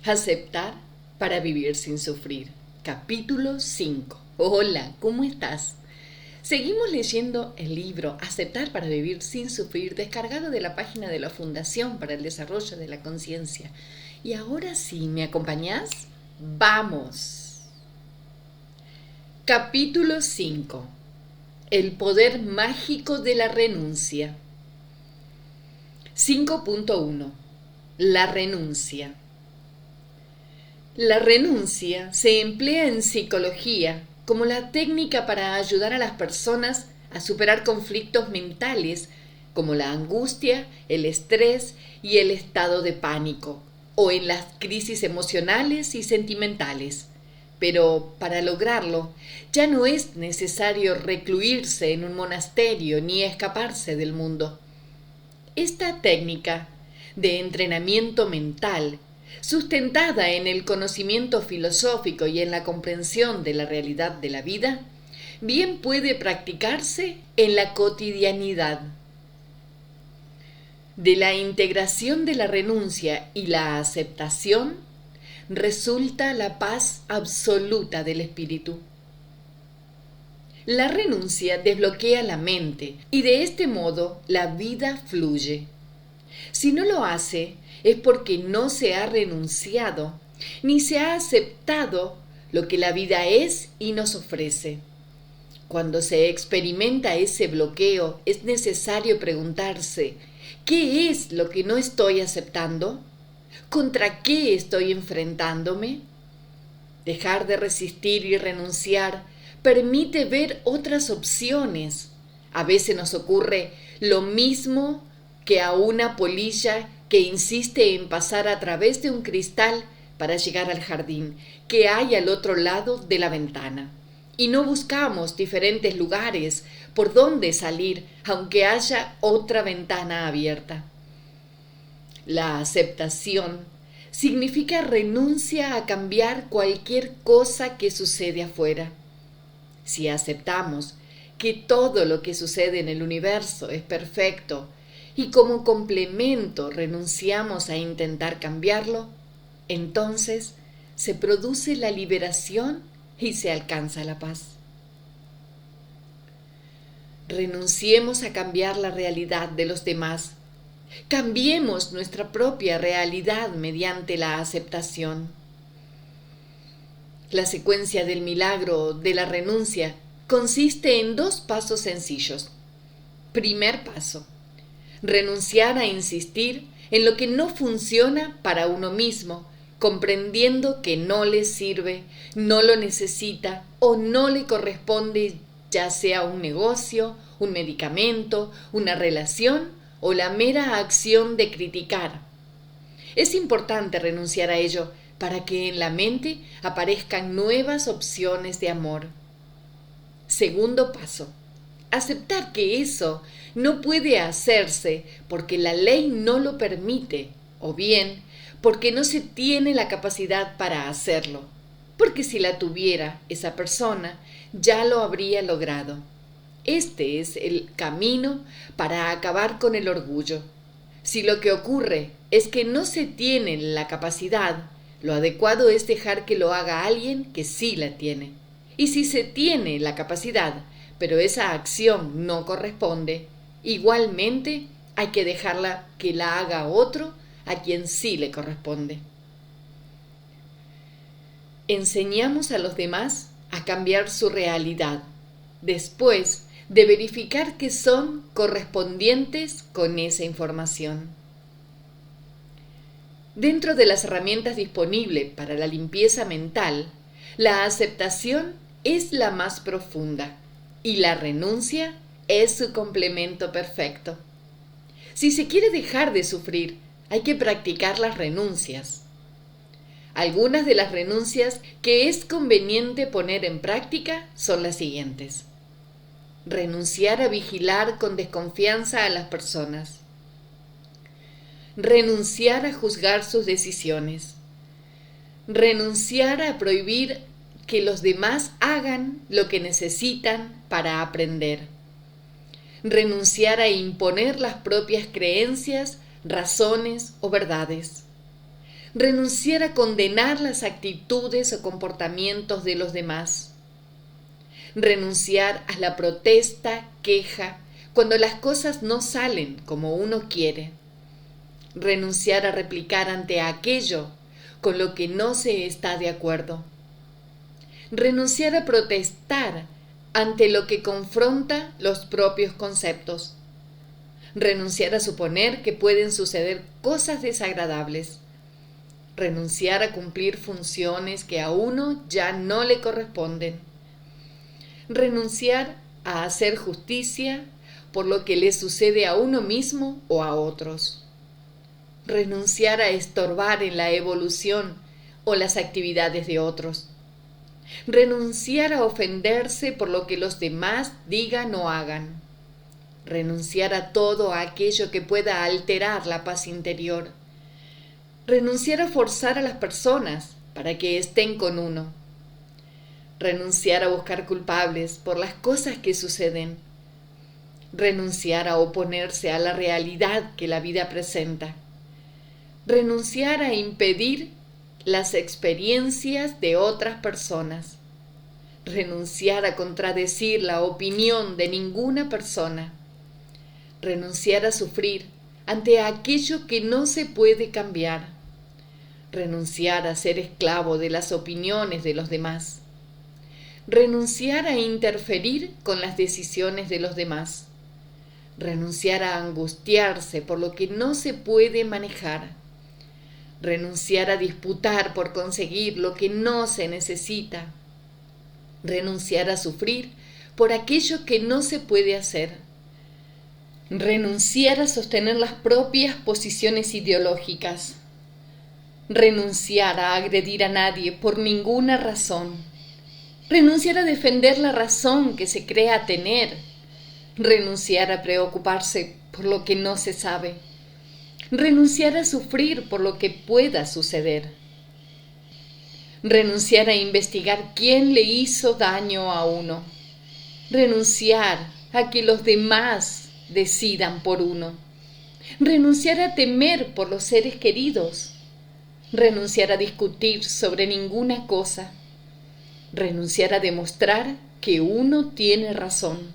Aceptar para vivir sin sufrir. Capítulo 5. Hola, ¿cómo estás? Seguimos leyendo el libro Aceptar para vivir sin sufrir, descargado de la página de la Fundación para el Desarrollo de la Conciencia. Y ahora sí, ¿me acompañás? ¡Vamos! Capítulo 5. El poder mágico de la renuncia. 5.1. La renuncia. La renuncia se emplea en psicología como la técnica para ayudar a las personas a superar conflictos mentales como la angustia, el estrés y el estado de pánico, o en las crisis emocionales y sentimentales. Pero para lograrlo, ya no es necesario recluirse en un monasterio ni escaparse del mundo. Esta técnica de entrenamiento mental, sustentada en el conocimiento filosófico y en la comprensión de la realidad de la vida, bien puede practicarse en la cotidianidad. De la integración de la renuncia y la aceptación resulta la paz absoluta del espíritu. La renuncia desbloquea la mente y de este modo la vida fluye. Si no lo hace, es porque no se ha renunciado, ni se ha aceptado lo que la vida es y nos ofrece. Cuando se experimenta ese bloqueo, es necesario preguntarse, ¿qué es lo que no estoy aceptando? ¿Contra qué estoy enfrentándome? Dejar de resistir y renunciar permite ver otras opciones. A veces nos ocurre lo mismo que a una polilla que insiste en pasar a través de un cristal para llegar al jardín que hay al otro lado de la ventana. Y no buscamos diferentes lugares por donde salir, aunque haya otra ventana abierta. La aceptación significa renuncia a cambiar cualquier cosa que sucede afuera. Si aceptamos que todo lo que sucede en el universo es perfecto y como complemento renunciamos a intentar cambiarlo, entonces se produce la liberación y se alcanza la paz. Renunciemos a cambiar la realidad de los demás. Cambiemos nuestra propia realidad mediante la aceptación. La secuencia del milagro de la renuncia consiste en 2 pasos sencillos. Primer paso: renunciar a insistir en lo que no funciona para uno mismo, comprendiendo que no le sirve, no lo necesita o no le corresponde, ya sea un negocio, un medicamento, una relación o la mera acción de criticar. Es importante renunciar a ello para que en la mente aparezcan nuevas opciones de amor. Segundo paso: aceptar que eso no puede hacerse porque la ley no lo permite, o bien porque no se tiene la capacidad para hacerlo, porque si la tuviera esa persona ya lo habría logrado. Este es el camino para acabar con el orgullo. Si lo que ocurre es que no se tiene la capacidad, lo adecuado es dejar que lo haga alguien que sí la tiene. Y si se tiene la capacidad, pero esa acción no corresponde, igualmente hay que dejarla que la haga otro a quien sí le corresponde. Enseñamos a los demás a cambiar su realidad, después de verificar que son correspondientes con esa información. Dentro de las herramientas disponibles para la limpieza mental, la aceptación es la más profunda y la renuncia es su complemento perfecto. Si se quiere dejar de sufrir, hay que practicar las renuncias. Algunas de las renuncias que es conveniente poner en práctica son las siguientes. Renunciar a vigilar con desconfianza a las personas. Renunciar a juzgar sus decisiones. Renunciar a prohibir que los demás hagan lo que necesitan para aprender. Renunciar a imponer las propias creencias, razones o verdades. renunciar a condenar las actitudes o comportamientos de los demás, renunciar a la protesta, queja, cuando las cosas no salen como uno quiere, renunciar a replicar ante aquello con lo que no se está de acuerdo, renunciar a protestar ante lo que confronta los propios conceptos, renunciar a suponer que pueden suceder cosas desagradables, renunciar a cumplir funciones que a uno ya no le corresponden, renunciar a hacer justicia por lo que le sucede a uno mismo o a otros, renunciar a estorbar en la evolución o las actividades de otros, renunciar a ofenderse por lo que los demás digan o hagan, renunciar a todo aquello que pueda alterar la paz interior, renunciar a forzar a las personas para que estén con uno, renunciar a buscar culpables por las cosas que suceden, renunciar a oponerse a la realidad que la vida presenta, renunciar a impedir las experiencias de otras personas, renunciar a contradecir la opinión de ninguna persona, renunciar a sufrir ante aquello que no se puede cambiar, renunciar a ser esclavo de las opiniones de los demás, renunciar a interferir con las decisiones de los demás, renunciar a angustiarse por lo que no se puede manejar, renunciar a disputar por conseguir lo que no se necesita, renunciar a sufrir por aquello que no se puede hacer, renunciar a sostener las propias posiciones ideológicas, renunciar a agredir a nadie por ninguna razón, renunciar a defender la razón que se crea tener, renunciar a preocuparse por lo que no se sabe, renunciar a sufrir por lo que pueda suceder, renunciar a investigar quién le hizo daño a uno, renunciar a que los demás decidan por uno, renunciar a temer por los seres queridos, renunciar a discutir sobre ninguna cosa, renunciar a demostrar que uno tiene razón,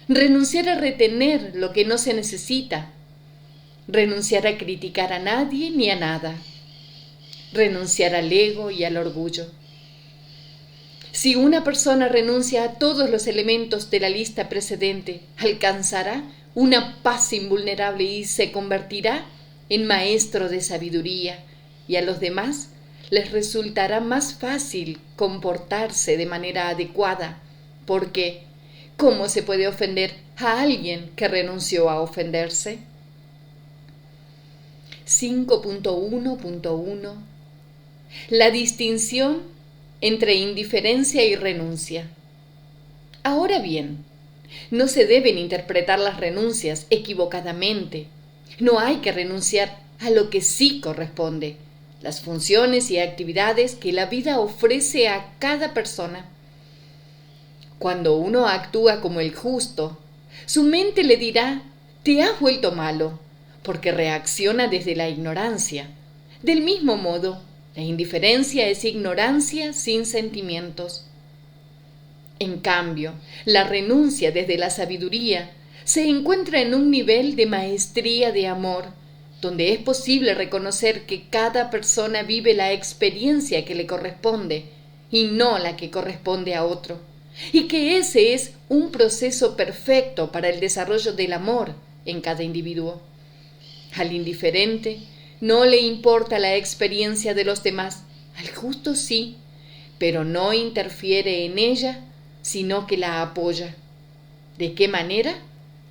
renunciar a retener lo que no se necesita, renunciar a criticar a nadie ni a nada, renunciar al ego y al orgullo. Si una persona renuncia a todos los elementos de la lista precedente, alcanzará una paz invulnerable y se convertirá en maestro de sabiduría, y a los demás les resultará más fácil comportarse de manera adecuada, porque ¿cómo se puede ofender a alguien que renunció a ofenderse? 5.1.1 La distinción entre indiferencia y renuncia. Ahora bien, no se deben interpretar las renuncias equivocadamente. No hay que renunciar a lo que sí corresponde, las funciones y actividades que la vida ofrece a cada persona. Cuando uno actúa como el justo, su mente le dirá: te has vuelto malo, porque reacciona desde la ignorancia. Del mismo modo, la indiferencia es ignorancia sin sentimientos. En cambio, la renuncia desde la sabiduría se encuentra en un nivel de maestría de amor, donde es posible reconocer que cada persona vive la experiencia que le corresponde y no la que corresponde a otro, y que ese es un proceso perfecto para el desarrollo del amor en cada individuo. Al indiferente no le importa la experiencia de los demás, al justo sí, pero no interfiere en ella, sino que la apoya. ¿De qué manera?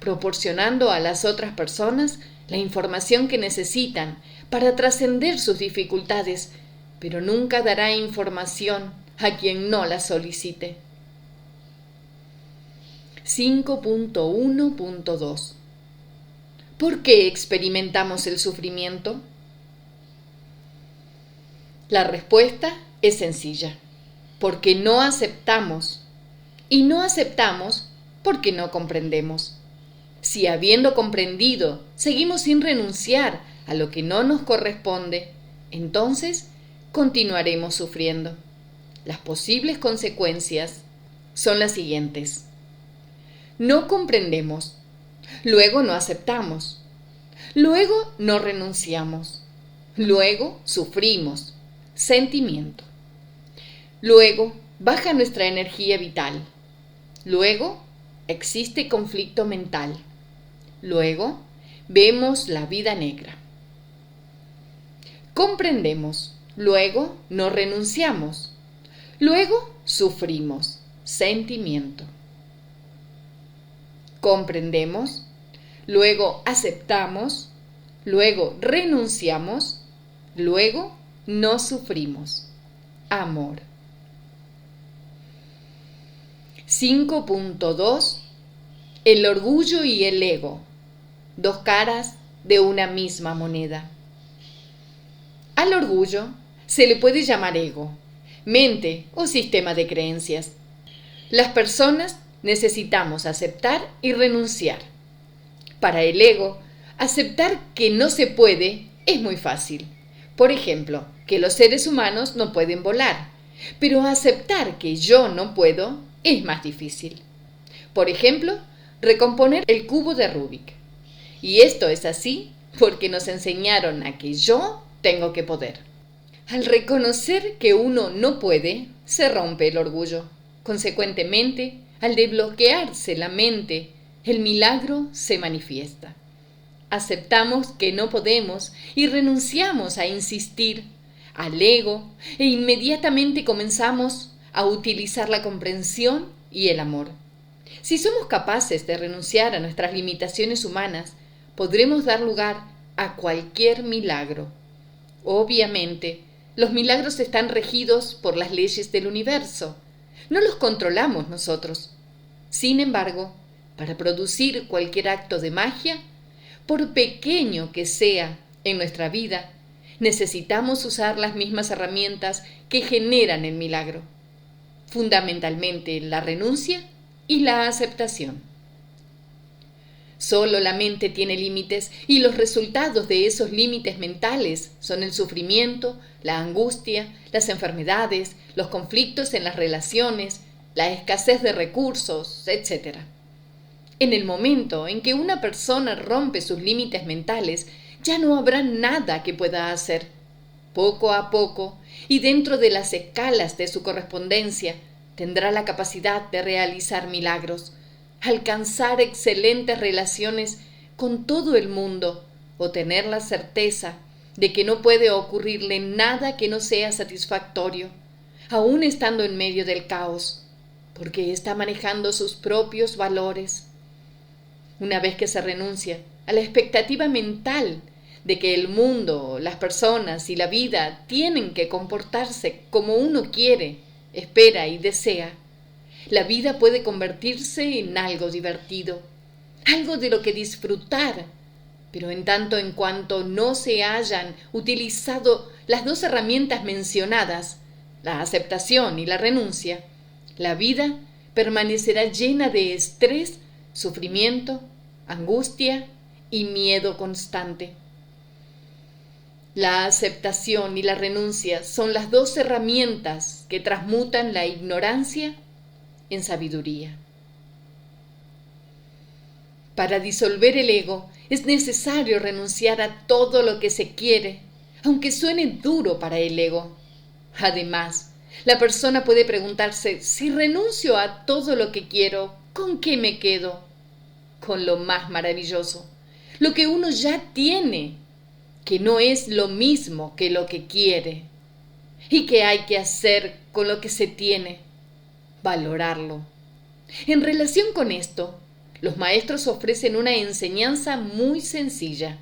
Proporcionando a las otras personas la información que necesitan para trascender sus dificultades, pero nunca dará información a quien no la solicite. 5.1.2 ¿Por qué experimentamos el sufrimiento? La respuesta es sencilla: porque no aceptamos, y no aceptamos porque no comprendemos. Si habiendo comprendido seguimos sin renunciar a lo que no nos corresponde, entonces continuaremos sufriendo. Las posibles consecuencias son las siguientes. No comprendemos, luego no aceptamos, luego no renunciamos, luego sufrimos, sentimiento. Luego baja nuestra energía vital. Luego existe conflicto mental. Luego vemos la vida negra. Comprendemos, luego no renunciamos, luego sufrimos, sentimiento. Comprendemos, luego aceptamos, luego renunciamos, luego no sufrimos, amor. 5.2 El orgullo y el ego, dos caras de una misma moneda. Al orgullo se le puede llamar ego, mente o sistema de creencias. Las personas necesitamos aceptar y renunciar. Para el ego, aceptar que no se puede es muy fácil. Por ejemplo, que los seres humanos no pueden volar, pero aceptar que yo no puedo es más difícil. Por ejemplo, recomponer el cubo de Rubik. Y esto es así porque nos enseñaron a que yo tengo que poder. Al reconocer que uno no puede, se rompe el orgullo. Consecuentemente, al desbloquearse la mente, el milagro se manifiesta. Aceptamos que no podemos y renunciamos a insistir al ego e inmediatamente comenzamos a utilizar la comprensión y el amor. Si somos capaces de renunciar a nuestras limitaciones humanas, podremos dar lugar a cualquier milagro. Obviamente, los milagros están regidos por las leyes del universo. No los controlamos nosotros. Sin embargo, para producir cualquier acto de magia, por pequeño que sea en nuestra vida, necesitamos usar las mismas herramientas que generan el milagro. Fundamentalmente la renuncia y la aceptación. Solo la mente tiene límites y los resultados de esos límites mentales son el sufrimiento, la angustia, las enfermedades, los conflictos en las relaciones, la escasez de recursos, etc. En el momento en que una persona rompe sus límites mentales, ya no habrá nada que pueda hacer. Poco a poco, y dentro de las escalas de su correspondencia, tendrá la capacidad de realizar milagros, alcanzar excelentes relaciones con todo el mundo o tener la certeza de que no puede ocurrirle nada que no sea satisfactorio, aún estando en medio del caos, porque está manejando sus propios valores. Una vez que se renuncia a la expectativa mental de que el mundo, las personas y la vida tienen que comportarse como uno quiere, espera y desea, la vida puede convertirse en algo divertido, algo de lo que disfrutar, pero en tanto en cuanto no se hayan utilizado las dos herramientas mencionadas, la aceptación y la renuncia, la vida permanecerá llena de estrés, sufrimiento, angustia y miedo constante. La aceptación y la renuncia son las dos herramientas que transmutan la ignorancia en sabiduría. Para disolver el ego es necesario renunciar a todo lo que se quiere, aunque suene duro para el ego. Además, la persona puede preguntarse, si renuncio a todo lo que quiero, ¿con qué me quedo? Con lo más maravilloso, lo que uno ya tiene, que no es lo mismo que lo que quiere. ¿Y qué hay que hacer con lo que se tiene? Valorarlo. En relación con esto, los maestros ofrecen una enseñanza muy sencilla.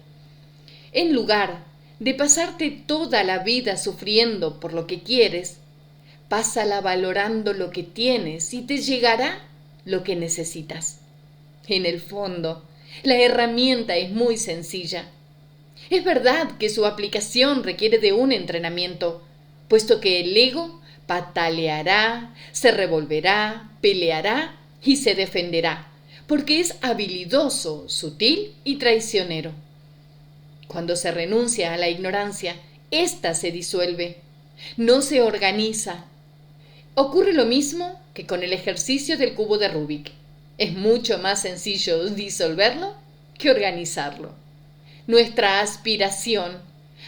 En lugar de pasarte toda la vida sufriendo por lo que quieres, pásala valorando lo que tienes y te llegará lo que necesitas. En el fondo, la herramienta es muy sencilla. Es verdad que su aplicación requiere de un entrenamiento, puesto que el ego pataleará, se revolverá, peleará y se defenderá, porque es habilidoso, sutil y traicionero. Cuando se renuncia a la ignorancia, ésta se disuelve, no se organiza. Ocurre lo mismo que con el ejercicio del cubo de Rubik. Es mucho más sencillo disolverlo que organizarlo. Nuestra aspiración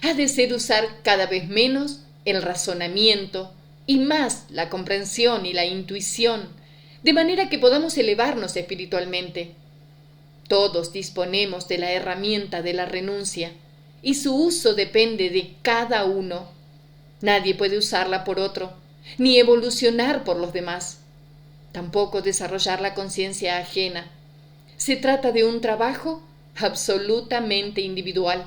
ha de ser usar cada vez menos el razonamiento y más la comprensión y la intuición, de manera que podamos elevarnos espiritualmente. Todos disponemos de la herramienta de la renuncia y su uso depende de cada uno. Nadie puede usarla por otro, ni evolucionar por los demás. Tampoco desarrollar la conciencia ajena. Se trata de un trabajo absolutamente individual.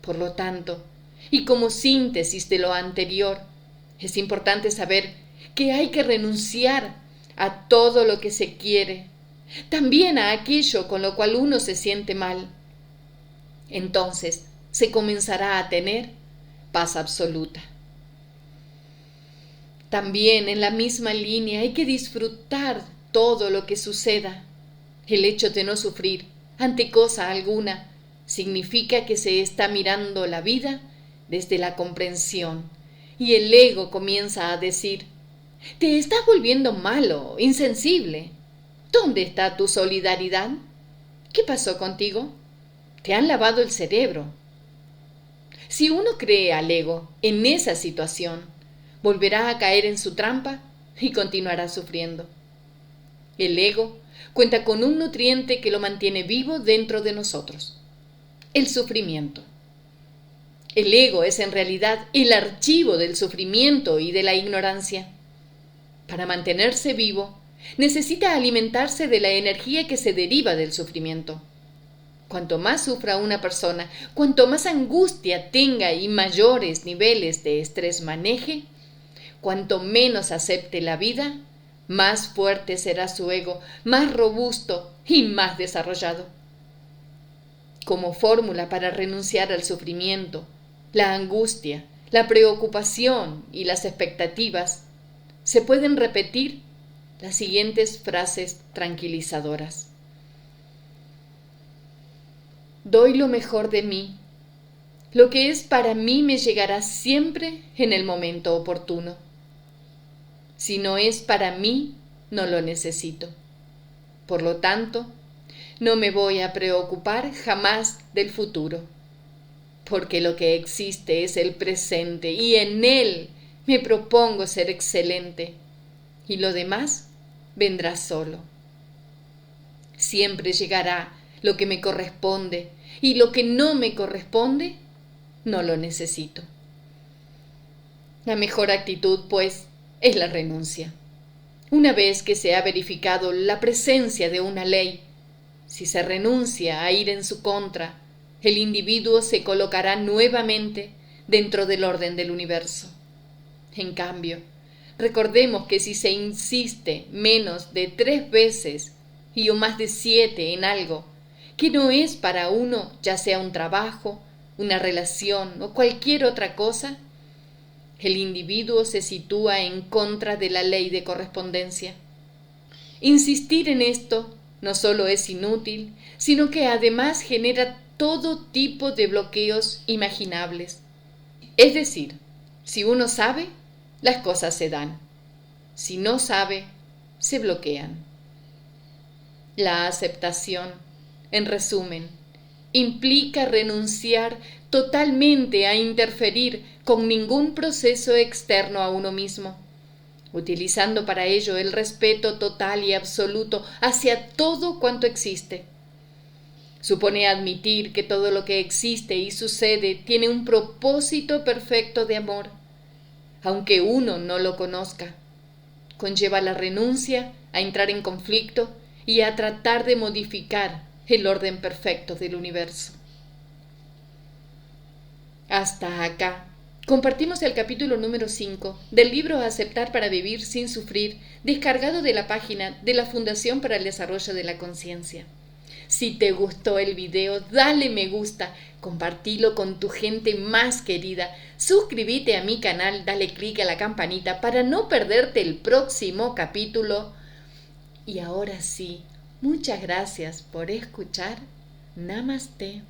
Por lo tanto, y como síntesis de lo anterior, es importante saber que hay que renunciar a todo lo que se quiere, también a aquello con lo cual uno se siente mal. Entonces se comenzará a tener paz absoluta. También en la misma línea hay que disfrutar todo lo que suceda. El hecho de no sufrir ante cosa alguna significa que se está mirando la vida desde la comprensión y el ego comienza a decir: te estás volviendo malo, insensible. ¿Dónde está tu solidaridad? ¿Qué pasó contigo? Te han lavado el cerebro. Si uno cree al ego en esa situación, volverá a caer en su trampa y continuará sufriendo. El ego cuenta con un nutriente que lo mantiene vivo dentro de nosotros: el sufrimiento. El ego es en realidad el archivo del sufrimiento y de la ignorancia. Para mantenerse vivo, necesita alimentarse de la energía que se deriva del sufrimiento. Cuanto más sufra una persona, cuanto más angustia tenga y mayores niveles de estrés maneje, cuanto menos acepte la vida, más fuerte será su ego, más robusto y más desarrollado. Como fórmula para renunciar al sufrimiento, la angustia, la preocupación y las expectativas, se pueden repetir las siguientes frases tranquilizadoras. Doy lo mejor de mí. Lo que es para mí me llegará siempre en el momento oportuno. Si no es para mí, no lo necesito. Por lo tanto, no me voy a preocupar jamás del futuro, porque lo que existe es el presente y en él me propongo ser excelente, y lo demás vendrá solo. Siempre llegará lo que me corresponde, y lo que no me corresponde, no lo necesito. La mejor actitud, pues, es la renuncia. Una vez que se ha verificado la presencia de una ley, si se renuncia a ir en su contra, el individuo se colocará nuevamente dentro del orden del universo. En cambio, recordemos que si se insiste menos de 3 veces y o más de 7 en algo que no es para uno, ya sea un trabajo, una relación o cualquier otra cosa, el individuo se sitúa en contra de la ley de correspondencia. Insistir en esto no solo es inútil, sino que además genera todo tipo de bloqueos imaginables. Es decir, si uno sabe, las cosas se dan. Si no sabe, se bloquean. La aceptación, en resumen, implica renunciar totalmente a interferir con ningún proceso externo a uno mismo, utilizando para ello el respeto total y absoluto hacia todo cuanto existe. Supone admitir que todo lo que existe y sucede tiene un propósito perfecto de amor, aunque uno no lo conozca. Conlleva la renuncia a entrar en conflicto y a tratar de modificar el orden perfecto del universo. Hasta acá compartimos el capítulo número 5 del libro Aceptar para vivir sin sufrir, descargado de la página de la Fundación para el Desarrollo de la Conciencia. Si te gustó el video, dale me gusta, compartilo con tu gente más querida, suscríbete a mi canal, dale clic a la campanita para no perderte el próximo capítulo. Y ahora sí, muchas gracias por escuchar. Namaste.